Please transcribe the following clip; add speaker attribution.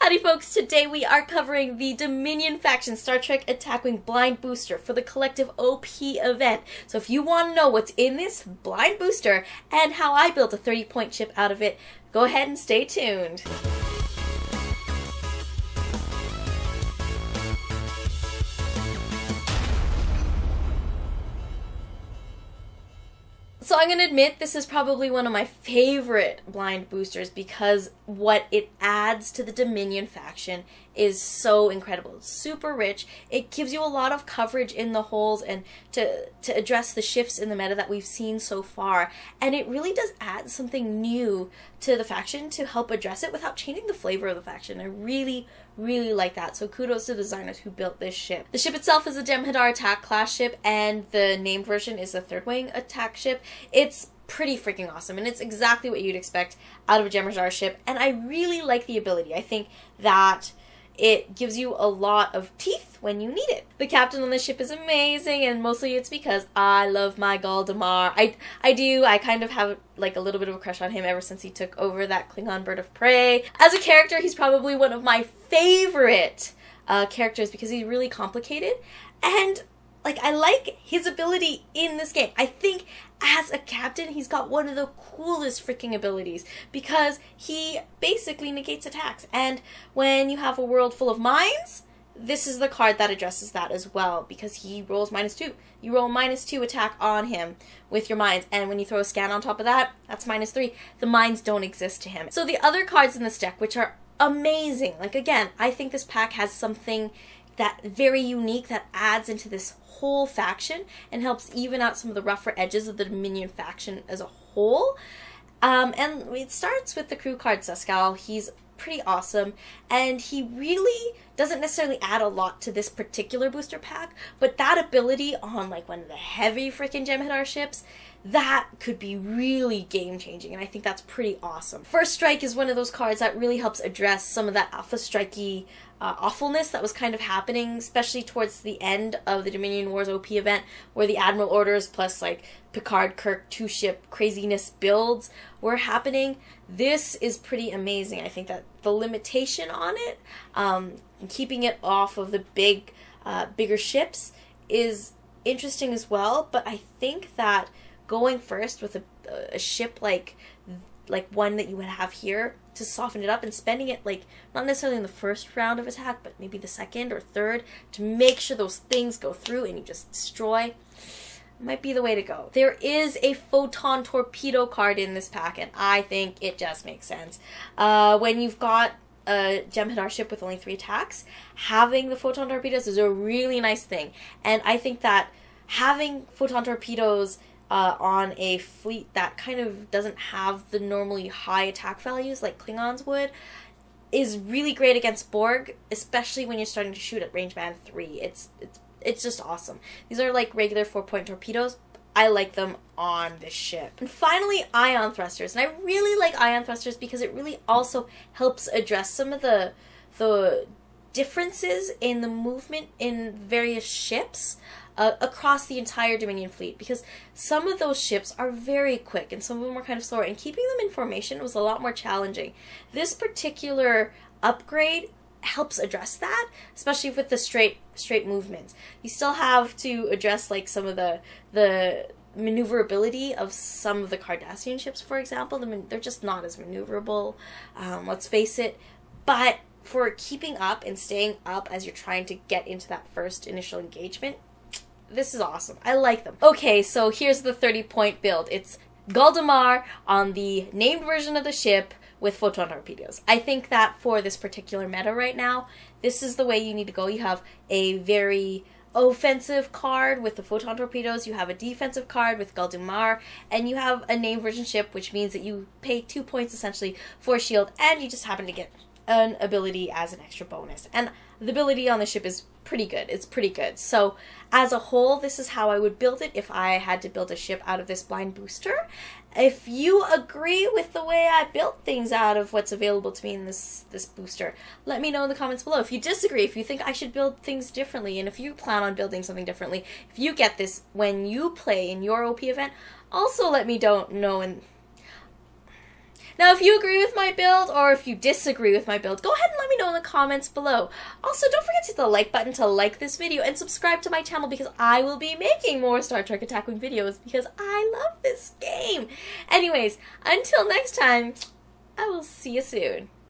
Speaker 1: Howdy folks, today we are covering the Dominion faction Star Trek Attack Wing Blind Booster for the Collective OP event. So if you want to know what's in this blind booster and how I built a 30-point chip out of it, go ahead and stay tuned. So I'm going to admit this is probably one of my favorite blind boosters because what it adds to the Dominion faction is so incredible. It's super rich. It gives you a lot of coverage in the holes and to address the shifts in the meta that we've seen so far. And it really does add something new to the faction to help address it without changing the flavor of the faction. I really like that. So kudos to the designers who built this ship. The ship itself is a Jem'Hadar attack class ship, and the named version is the third wing attack ship. It's pretty freaking awesome, and it's exactly what you'd expect out of a Jem'Hadar ship, and I really like the ability. I think that it gives you a lot of teeth when you need it. The captain on the ship is amazing, and mostly it's because I love my Gul Damar. I kind of have like a little bit of a crush on him ever since he took over that Klingon bird of prey. As a character, he's probably one of my favorite characters because he's really complicated, and I like his ability in this game. I think as a captain, he's got one of the coolest freaking abilities because he basically negates attacks. And when you have a world full of mines, this is the card that addresses that as well because he rolls -2. You roll -2 attack on him with your mines, and when you throw a scan on top of that, that's -3. The mines don't exist to him. So the other cards in this deck, which are amazing, again, I think this pack has something that very unique that adds into this whole faction and helps even out some of the rougher edges of the Dominion faction as a whole. And it starts with the crew card Seskal. He's pretty awesome, and he really doesn't necessarily add a lot to this particular booster pack, but that ability on one of the heavy freaking Jem'Hadar ships, that could be really game-changing, and I think that's pretty awesome. First Strike is one of those cards that really helps address some of that Alpha Strike-y awfulness that was kind of happening, especially towards the end of the Dominion Wars OP event, where the Admiral orders plus Picard, Kirk, 2-ship craziness builds were happening. This is pretty amazing. I think that the limitation on it, keeping it off of the bigger ships, is interesting as well, but I think that going first with a ship like one that you would have here to soften it up and spending it not necessarily in the first round of attack, but maybe the second or third to make sure those things go through and you just destroy, might be the way to go. There is a Photon Torpedo card in this pack, and I think it just makes sense. When you've got a Jem'Hadar ship with only 3 attacks, having the Photon Torpedoes is a really nice thing, and I think that having Photon Torpedoes on a fleet that kind of doesn't have the normally high attack values like Klingons would is really great against Borg, especially when you're starting to shoot at range band 3. It's just awesome. These are regular 4-point torpedoes. I like them on this ship. And finally, ion thrusters. And I really like ion thrusters because it really also helps address some of the differences in the movement in various ships across the entire Dominion fleet, because some of those ships are very quick and some of them are kind of slower, and keeping them in formation was a lot more challenging. This particular upgrade helps address that, especially with the straight movements. You still have to address some of the maneuverability of some of the Cardassian ships, for example. They're just not as maneuverable, let's face it, but for keeping up and staying up as you're trying to get into that first initial engagement, this is awesome. I like them. Okay, so here's the 30-point build. It's Gul Damar on the named version of the ship with Photon Torpedoes. I think that for this particular meta right now, this is the way you need to go. You have a very offensive card with the Photon Torpedoes, you have a defensive card with Gul Damar, and you have a named version ship, which means that you pay 2 points essentially for a shield, and you just happen to get an ability as an extra bonus. And the ability on the ship is pretty good. It's pretty good. So as a whole, this is how I would build it if I had to build a ship out of this blind booster. If you agree with the way I built things out of what's available to me in this booster, let me know in the comments below. If you disagree, if you think I should build things differently, and if you plan on building something differently, if you get this when you play in your OP event, also let me know. And Now, if you agree with my build or if you disagree with my build, go ahead and let me know in the comments below. Also, don't forget to hit the like button to like this video and subscribe to my channel because I will be making more Star Trek Attack Wing videos because I love this game. Anyways, until next time, I will see you soon.